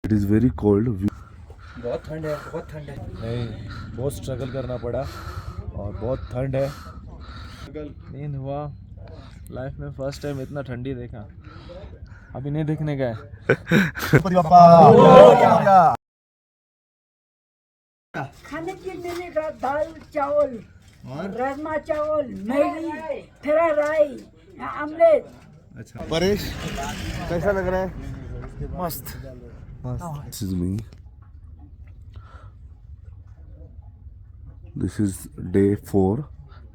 It is very cold. बहुत ठंड है, बहुत ठंड है। नहीं, बहुत स्ट्रगल करना पड़ा और बहुत ठंड है। नींद हुआ, लाइफ में फर्स्ट टाइम इतना ठंडी देखा, अभी नहीं देखने का है। खाने के लिए का दाल चावल राजमा चावल मैगी फ्राई राइस ऑमलेट। अच्छा परेश, कैसा लग रहा है? मस्त मस्त। This is me, this is day 4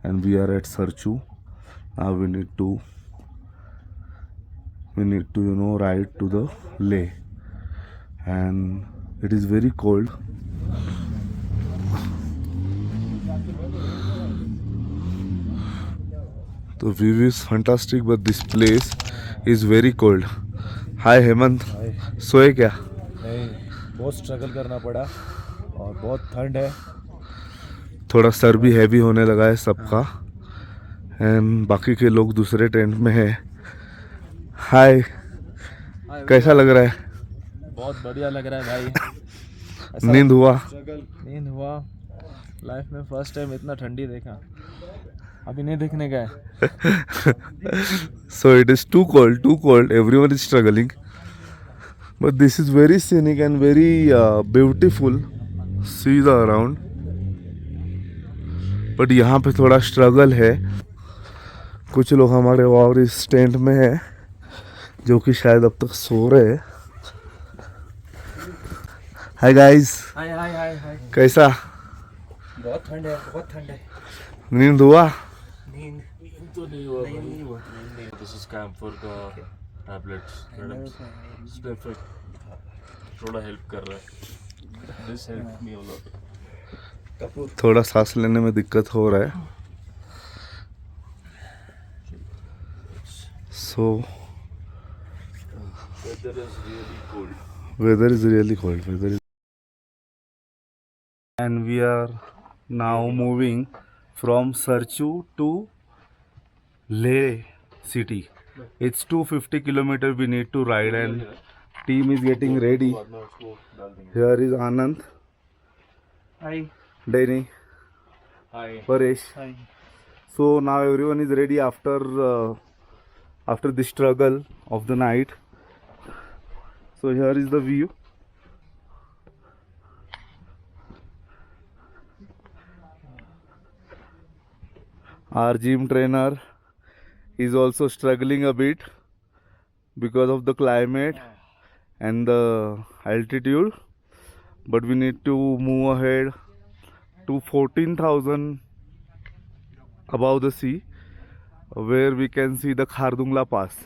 and we are at Sarchu. Now we need to ride to the Leh, and it is very cold. The view is fantastic but this place is very cold. Hi Hemant, सोए क्या? नहीं, बहुत struggle करना पड़ा और बहुत ठंड है। थोड़ा सर भी हैवी होने लगा है सबका, एंड बाकी के लोग दूसरे टेंट में है। हाय, कैसा लग रहा है? बहुत बढ़िया लग रहा है भाई। नींद हुआ? नींद हुआ, लाइफ में फर्स्ट टाइम इतना ठंडी देखा, अभी नहीं देखने का है। So it is too cold, everyone is struggling, but this is very scenic and very beautiful. See the around, but यहाँ पे थोड़ा स्ट्रगल है। कुछ लोग हमारे और इस टेंट में है जो कि शायद अब तक सो रहे हैं। हाय गाइस, हाय हाय हाय हाय। कैसा? बहुत ठंड है, बहुत ठंड है। नींद हुआ? नींद तो नहीं हुआ भाई। नहीं हुआ। दिस इज कैम्फर का टैबलेट्स, मैडम थोड़ा हेल्प कर रहा है। This help me a lot. कपूर थोड़ा सांस लेने में दिक्कत हो रहा है। So weather is really cold. weather is really cold. And we are now moving from Sarchu to Leh city. It's 250 kilometer we need to ride, and team is getting ready. Here is Anand, hi Danny, hi Paresh. Hi. So now everyone is ready after the struggle of the night. So here is the view. Our gym trainer is also struggling a bit because of the climate and the altitude, but we need to move ahead to 14,000 above the sea, where we can see the Khardungla Pass.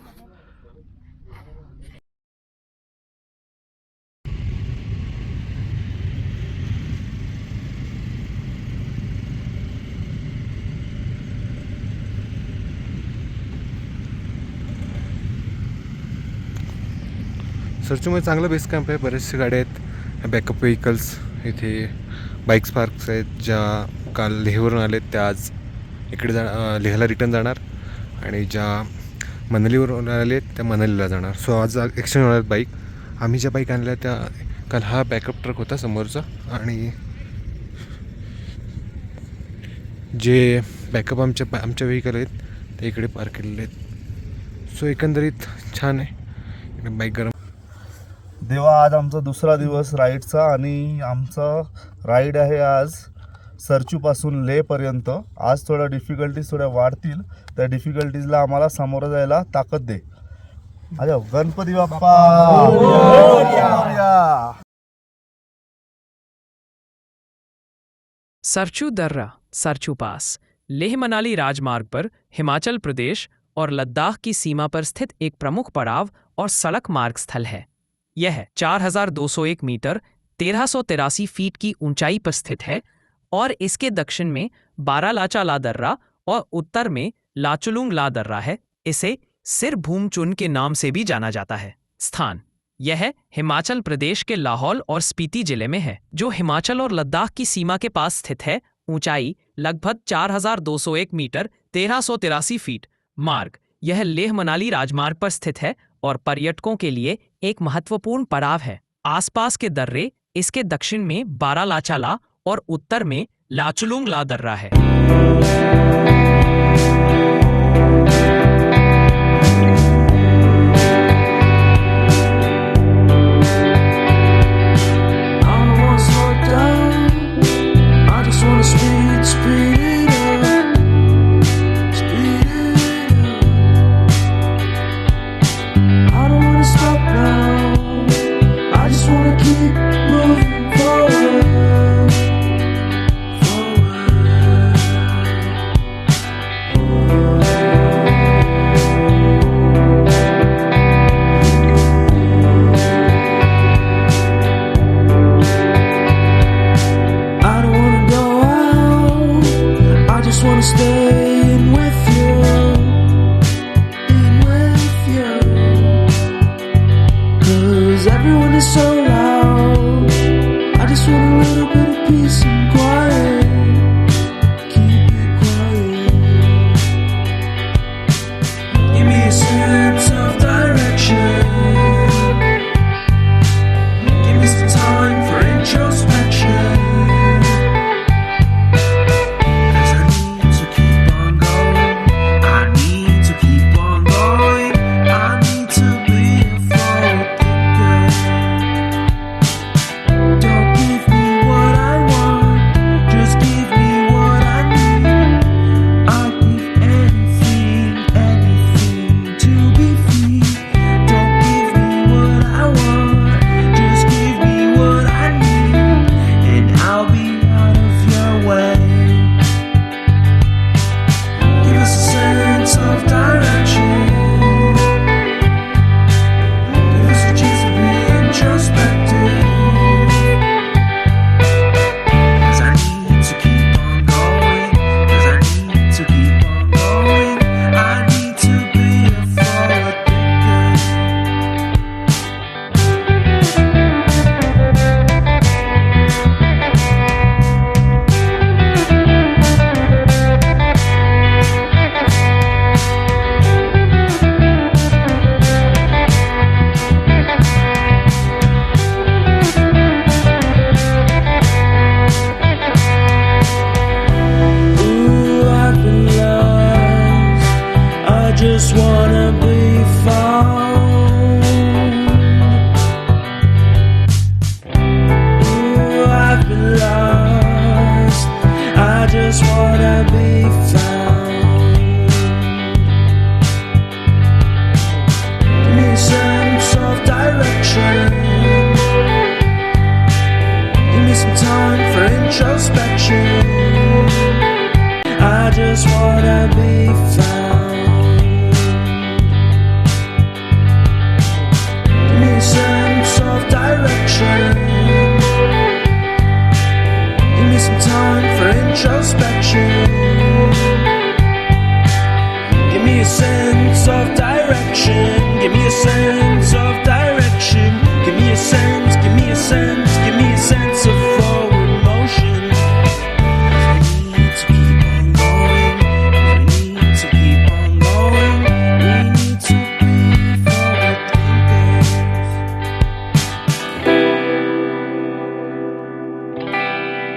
सर्चूमध्ये चांगलं base camp आहे, बरेचसे गाड्या आहेत, backup vehicles, इथे bikes parks आहेत, ज्या काल लेहवरून आलेत त्या आज इकडे लेहला रिटर्न जाणार, आणि ज्या मनालीवरून आले आहेत त्या मनालीला जाणार. सो आज एक्सचेंज होणार बाईक. आम्ही ज्या बाईक आणल्या त्या काल हा बॅकअप ट्रक होता समोरचा, आणि जे बॅकअप आमच्या व्हेकल आहेत ते इकडे पार्क केलेले आहेत. सो एकंदरीत छान आहे, इकडे बाईक गरम. देवा, आज आमचा दुसरा दिवस राईडचा, आणि आमचा राईड आहे आज सरचूपासून लेपर्यंत. आज थोड्या डिफिकल्टीज थोड्या वाढतील, त्या डिफिकल्टीजला आम्हाला सामोरं जायला ताकद दे. अरे गणपती बाप्पा मोरया. सरचू दर्रा, सरचू पास, लेह मनाली राजमार्ग पर हिमाचल प्रदेश और लद्दाख की सीमा पर स्थित एक प्रमुख पड़ाव और सड़क मार्ग स्थल है। यह 4,201 मीटर 1,383 फीट की ऊंचाई पर स्थित है और इसके दक्षिण में बारालाचा ला दर्रा और उत्तर में लाचुलुंग ला दर्रा है। इसे सिर भूमचुन के नाम से भी जाना जाता है। स्थान: यह हिमाचल प्रदेश के लाहौल और स्पीति जिले में है, जो हिमाचल और लद्दाख की सीमा के पास स्थित है। ऊंचाई लगभग 4,201 मीटर 1,383 फीट। मार्ग: यह लेह मनाली राजमार्ग पर स्थित है और पर्यटकों के लिए एक महत्वपूर्ण पड़ाव है। आसपास के दर्रे इसके दक्षिण में बारालाचाला और उत्तर में लाचुलुंग दर्रा है।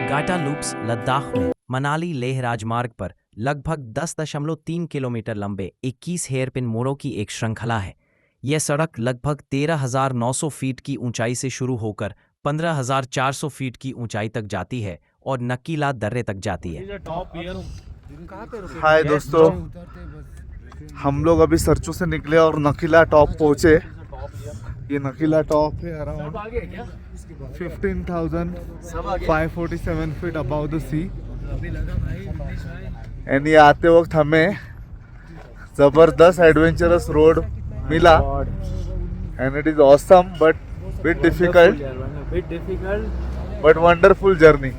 गाटा लूप्स लद्दाख में मनाली लेह राजमार्ग पर लगभग 10.3 किलोमीटर लंबे 21 हेयरपिन मोड़ों की एक श्रृंखला है। यह सड़क लगभग 13,900 फीट की ऊंचाई से शुरू होकर 15,400 फीट की ऊंचाई तक जाती है और नकीला दर्रे तक जाती है। हाय दोस्तों, हम लोग अभी सरचू से निकले और नकीला टॉप पहुंचे। ये नकीला टॉप है around 15,547 feet above the sea. And ये आते वक्त हमें जबरदस्त एडवेंचरस रोड मिला and it is awesome but bit difficult but wonderful journey.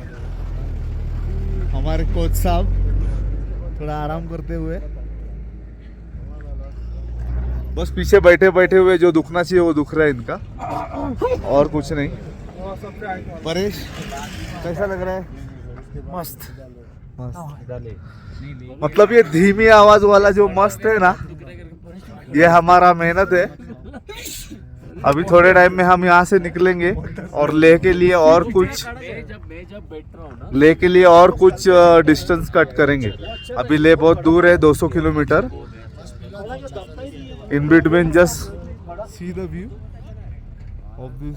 हमारे कोच साहब थोड़ा आराम करते हुए, बस पीछे बैठे बैठे हुए जो दुखना चाहिए वो दुख रहा है इनका, और कुछ नहीं। परेश कैसा लग रहा है? मस्त मस्त। मतलब ये धीमी आवाज वाला जो मस्त है ना, ये हमारा मेहनत है। अभी थोड़े टाइम में हम यहाँ से निकलेंगे और लेह के लिए और कुछ डिस्टेंस कट करेंगे। अभी लेह बहुत दूर है, 200 kilometre. In between just see the view of this.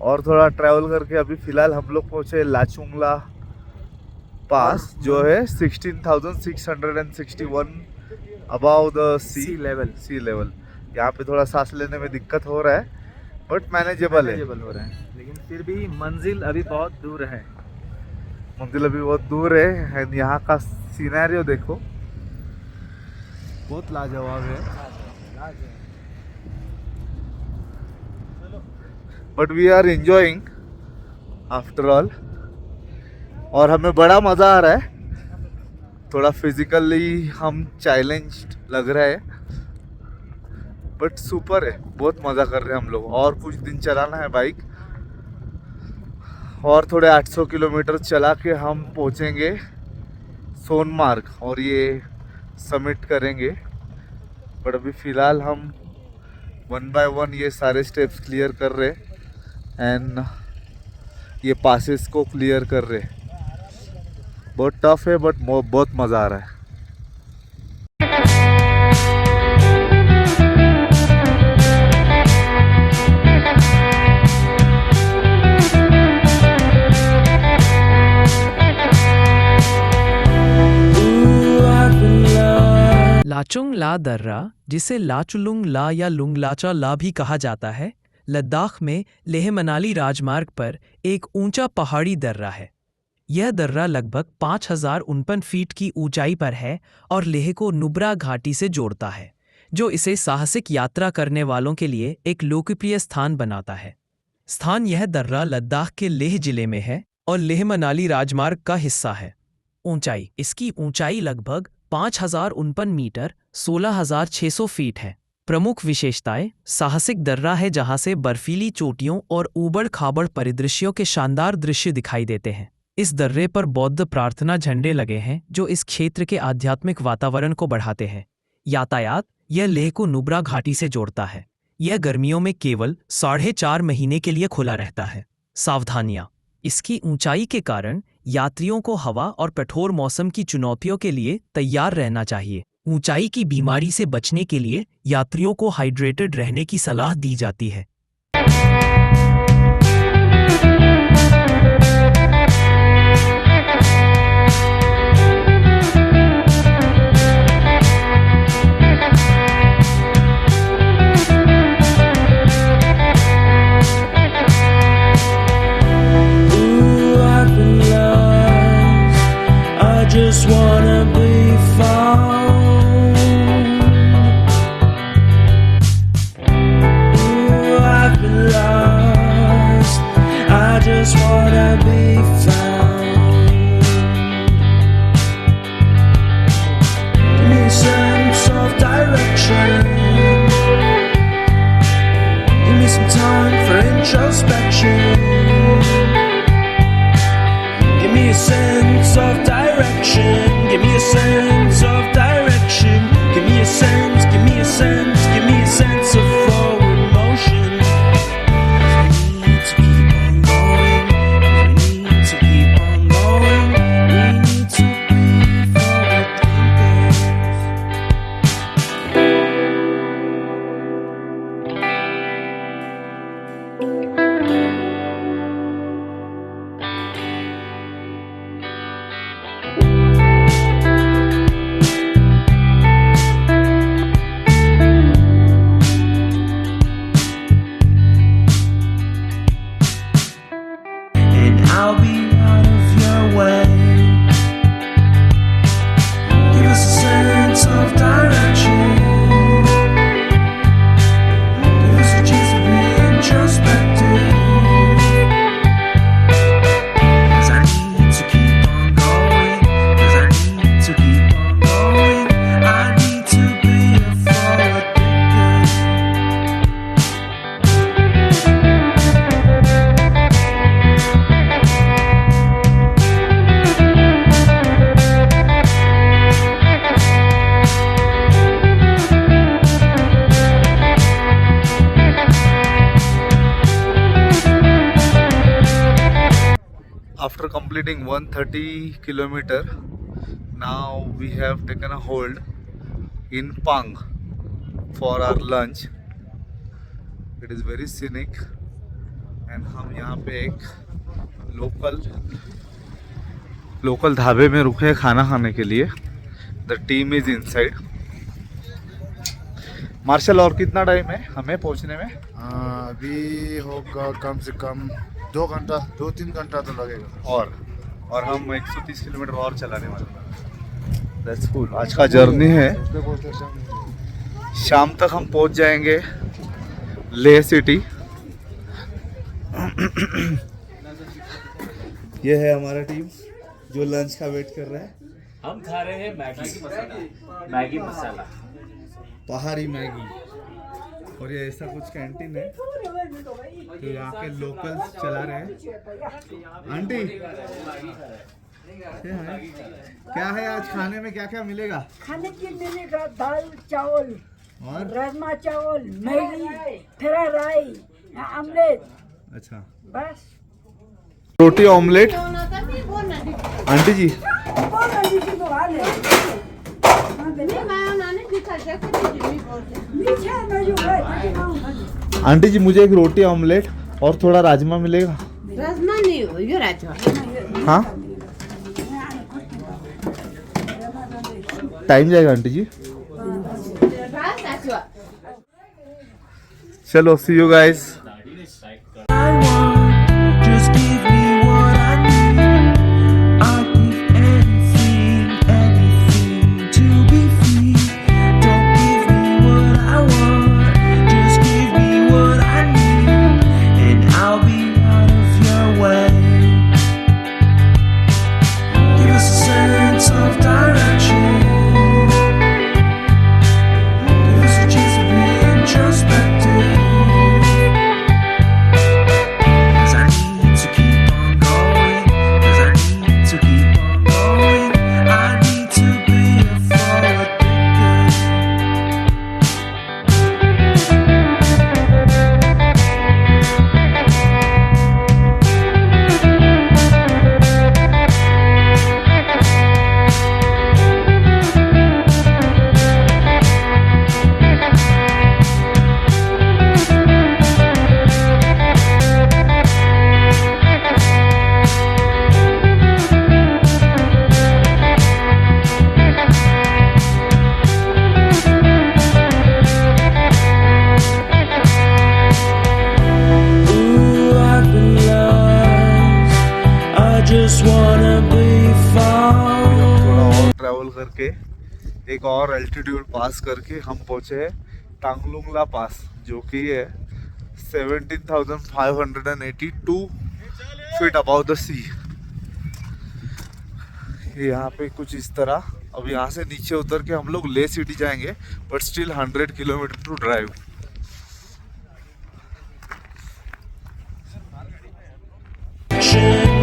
और थोड़ा ट्रैवल करके अभी फिलहाल हम लोग पहुंचे लाचुंगला पास, जो है 16,661 अबाव द सी लेवल। यहाँ पे थोड़ा सांस लेने में दिक्कत हो रहा है, बट मैनेजेबल हो रहा है, लेकिन फिर भी मंजिल अभी बहुत दूर है। एंड यहाँ का सिनेरियो देखो, बहुत लाजवाब है। But we are enjoying after all, और हमें बड़ा मज़ा आ रहा है। थोड़ा फिजिकली हम चैलेंज्ड लग रहा है, बट सुपर है, बहुत मज़ा कर रहे हैं हम लोग। और कुछ दिन चलाना है बाइक, और थोड़े 800 किलोमीटर चला के हम पहुंचेंगे सोनमार्ग और ये समिट करेंगे। बट अभी फ़िलहाल हम 1 बाय 1 ये सारे स्टेप्स क्लियर कर रहे एंड ये पासेस को क्लियर कर रहे। बहुत टफ है, बट बहुत मज़ा आ रहा है। लाचुंग ला दर्रा, जिसे लाचुलुंग ला या लुंगलाचा ला भी कहा जाता है, लद्दाख में लेह मनाली राजमार्ग पर एक ऊंचा पहाड़ी दर्रा है। यह दर्रा लगभग 5,049 फीट की ऊंचाई पर है और लेह को नुब्रा घाटी से जोड़ता है, जो इसे साहसिक यात्रा करने वालों के लिए एक लोकप्रिय स्थान बनाता है। यह दर्रा लद्दाख के लेह जिले में है और लेह मनाली राजमार्ग का हिस्सा है। ऊंचाई, इसकी ऊंचाई लगभग 5,049 मीटर 16,600 फीट है। प्रमुख विशेषताएं: साहसिक दर्रा है जहां से बर्फीली चोटियों और ऊबड़ खाबड़ परिदृश्यों के शानदार दृश्य दिखाई देते हैं। इस दर्रे पर बौद्ध प्रार्थना झंडे लगे हैं जो इस क्षेत्र के आध्यात्मिक वातावरण को बढ़ाते हैं। यातायात: यह लेह को नुब्रा घाटी से जोड़ता है। यह गर्मियों में केवल 4.5 महीने के लिए खुला रहता है। सावधानियां: इसकी ऊंचाई के कारण यात्रियों को हवा और कठोर मौसम की चुनौतियों के लिए तैयार रहना चाहिए। ऊंचाई की बीमारी से बचने के लिए यात्रियों को हाइड्रेटेड रहने की सलाह दी जाती है। just wanna be found. Give me a sense of direction. Give me some time for introspection. Give me a sense of direction. Give me a sense of direction. Give me a sense, give me a sense, give me a sense of forward motion. We need to keep on going. We need to keep on going. We need to be forward thinkers. And I'll be out of your way. Give us a sense of direction. Give us a chance to be introspective. 'Cause I need to keep on going. 'Cause I need to keep on going. I need to be a forward thinker. After completing 130 kilometer, now we have taken a hold in Pang for our lunch. It is very scenic and हम यहाँ पे एक local ढाबे में रुके हैं खाना खाने के लिए. The team is inside. Marshal, और कितना टाइम है हमें पहुँचने में? अभी होगा कम से कम 2-3 घंटा तो लगेगा. और हम 130 किलोमीटर और चलाने वाले हैं. That's cool. आज का जर्नी है. शाम तक हम पहुंच जाएंगे लेह सिटी. ये है हमारा टीम जो लंच का वेट कर रहा है. हम खा रहे हैं मैगी मसाला. पहाड़ी मैगी. और ये ऐसा कुछ कैंटीन है जो यहाँ के लोकल्स चला रहे हैं. आंटी, क्या है आज खाने में, क्या क्या मिलेगा? खाने के मिलेगा दाल चावल और राजमा चावल, मैगी, फ्राई राई, ऑमलेट. अच्छा, बस. रोटी ऑमलेट. आंटी जी, आंटी जी मुझे एक रोटी ऑमलेट और थोड़ा राजमा मिलेगा? राजमा नहीं हो, ये राजमा. हाँ, टाइम जाएगा आंटी जी. चलो, see you guys. Just give me what I need. I'll give anything, anything to be free. Don't give me what I want. Just give me what I need, and I'll be out of your way. Give us a sense of direction. Give us a chance to be introspective. करके एक और altitude पास करके हम पहुंचे हैं टांगलुंगला पास, जो कि है 17,582 feet above the sea. यहाँ पे कुछ इस तरह. अब यहाँ से नीचे उतर के हम लोग ले सिटी जाएंगे, but still 100 kilometre to drive.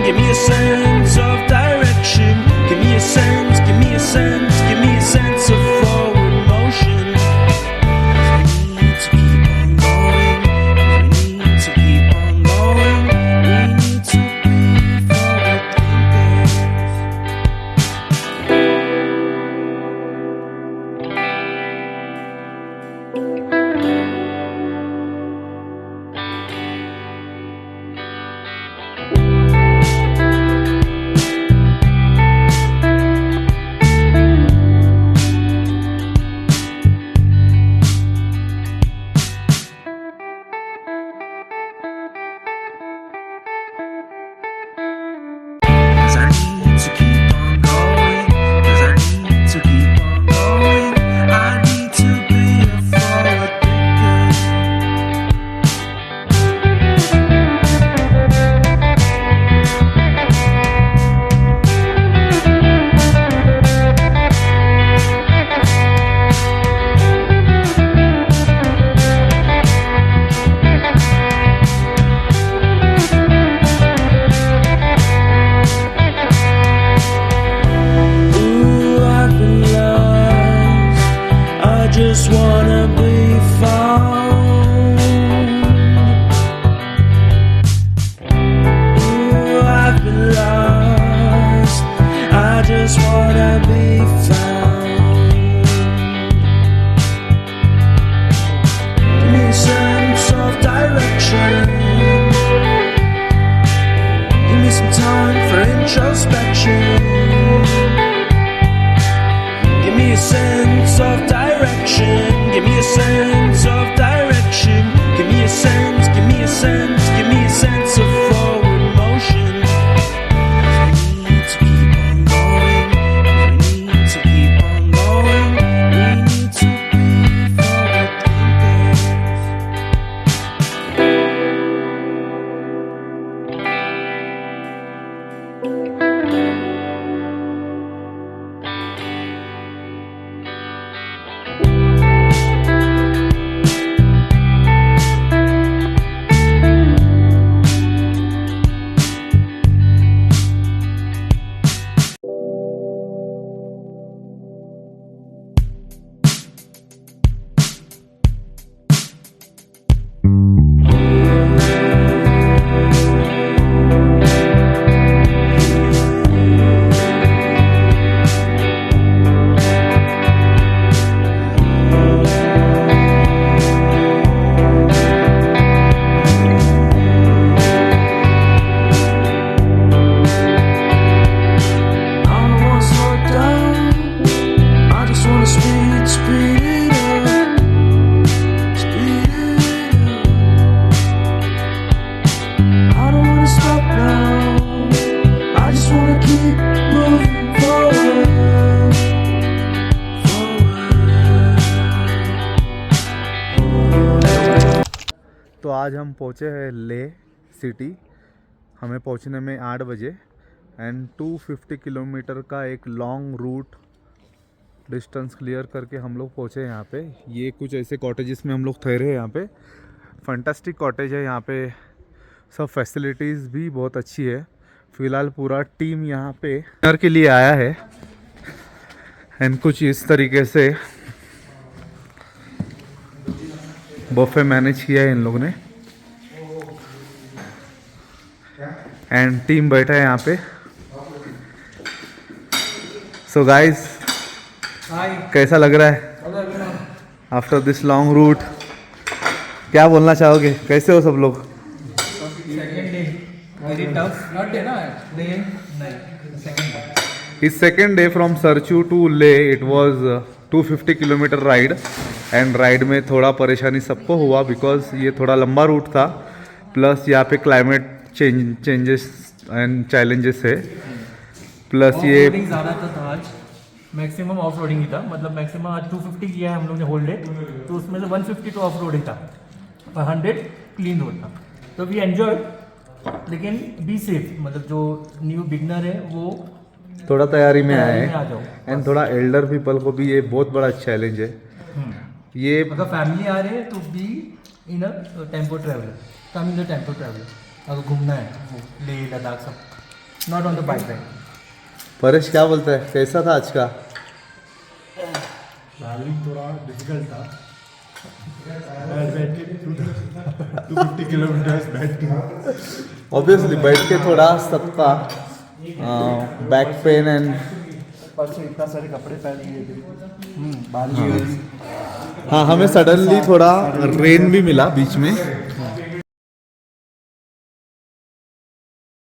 Give me a sense of direction. Give me a sense, give me a sense, give me a sense of forward motion. We need to keep on going. We need to keep on going. We need to be forward thinkers. Cause I need to keep on going. Cause I need to keep on going. I need to be a forward thinker. Ooh, I've been lost. I just wanna be found. Ooh, I've been lost. I just wanna be found. Give me a sense of direction. Give me some time for introspection. Give me a sense of direction. Give me a sense of direction. Give me a sense, give me a sense, give me a sense of forward motion. We need to keep on going. We need to keep on going. We need to be forward thinkers. तो आज हम पहुँचे हैं ले city. हमें पहुँचने में 8 बजे एंड 250 किलोमीटर का एक लॉन्ग रूट डिस्टेंस क्लियर करके हम लोग पहुँचे यहाँ पे. ये कुछ ऐसे कॉटेजेस में हम लोग ठहरे हैं यहाँ पे. फंटास्टिक कॉटेज है यहाँ पे. सब फैसिलिटीज़ भी बहुत अच्छी है. फ़िलहाल पूरा टीम यहाँ पे डिनर के लिए आया है एंड कुछ इस तरीके से बफे मैनेज किया है इन लोगों ने एंड टीम बैठा है यहाँ पे. सो गाइस, कैसा लग रहा है आफ्टर दिस लॉन्ग रूट? क्या बोलना चाहोगे? कैसे हो सब लोग? His second day from Sarchu to Leh, it was 250 kilometre ride and ride में थोड़ा परेशानी सबको हुआ बिकॉज ये थोड़ा लंबा रूट था, प्लस यहाँ पे क्लाइमेट चेंजेस एंड चैलेंजेस है, प्लस ये ज़्यादा था आज. मैक्सिमम ऑफ रोडिंग ही था, मतलब मैक्सिमम आज 250 किया है हम लोग ने होल डे, तो उसमें से 150 तो ऑफ रोड ही था और 100 क्लीन रोड था. तो वी एंजॉय लेकिन बी सेफ, मतलब जो न्यू बिगनर है वो थोड़ा तैयारी में आए में आ जाओ। एंड थोड़ा एल्डर पीपल को भी ये बहुत बड़ा चैलेंज है। ये अगर फैमिली आ रहे हैं तो be in a tempo traveller, come in the tempo traveller अगर घूमना है वो लेह लद्दाख सब, not on the bike ride. Paresh क्या बोलता है, कैसा था आज का? ट्रैवलिंग थोड़ा डिफिकल्ट था, बैठ के 250 किलोमीटर्स बैठ के, ऑब्वियसली बैठ के थोड़ा सबका बैक पेन एंड परसों इतना सारे कपड़े पहन लिए थे, बारिश हाँ हमें सडनली थोड़ा रेन भी मिला बीच में,